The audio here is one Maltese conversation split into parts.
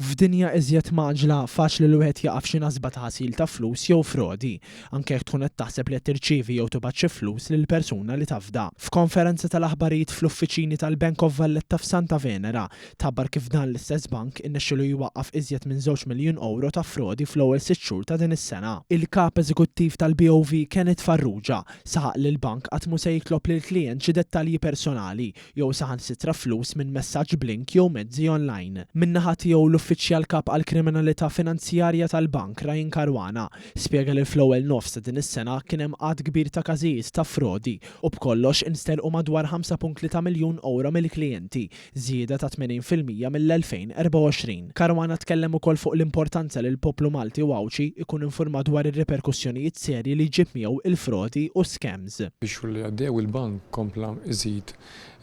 F'dinja iżjed maġla faċli li wieħed jaqaf xi nasba ta' ħasil ta' flus jew frodi, anke jekk tkun qed taħseb li qed tirċievi jew tibgħat xi flus lil persuna li tafda. F'konferenza tal-aħbarijiet fl-uffiċini tal-Bank of Valletta f'Santa Venera tħabbar kif dan l-istess bank innexxielu jwaqqaf iżjed minn €2 miljun ta' frodi fl-ewwel 6 xhur ta' din is-sena. Il-kap eżekuttiv tal-BOV Kenneth Farrugia saħaq li l-bank qatt mhu se jitlob lill-klijent xi dettalji personali jew saħansitra flus minn messaġġ blink jew mezzi online. Min-naħa tiegħu l-uffiċjal kap għall-kriminalità finanzjarja tal-bank Ryan Caruana spjega li fl-ewwel nofs ta' din is-sena kien hemm qatt kbir ta' każijiet ta' frodi u b'kollox instelqu madwar €5.3 miljun mill-klijenti, żieda ta' 80% mill-2024. Caruana tkellem ukoll fuq l-importanza li l-poplu Malti u Awċi ikun informat dwar ir-reperkussjonijiet serji li jġib miegħu il-frodi u scams. Biex li għaddew il-bank kompla iżid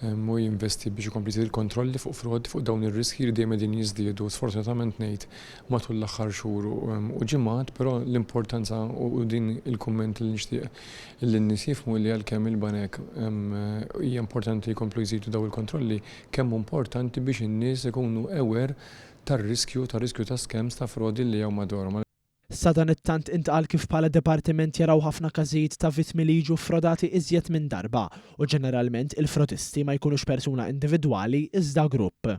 u jinvesti biex ikompli jżid il-kontrolli fuq frodi fuq dawn ir-riski li dejjem qegħdin jiżdiedu. Sfortunatament ngħid matul l-aħħar xhur u ġimgħat, però l-importanza u din il-kumment li nixtieq li n-nies jifhmu li għalkemm il-banek hija importanti jkomplu jżidu daw il-kontrolli, kemm importanti biex in-nies ikunu aware tar-riskju ta' scams ta' frodi li jew madwarhom. Sa dan it-tant intqal kif bħala dipartiment jaraw ħafna każijiet ta' vittmi li jiġu ffrodati iżjed minn darba u ġeneralment il-frodisti ma jkunux persuna individwali iżda grupp.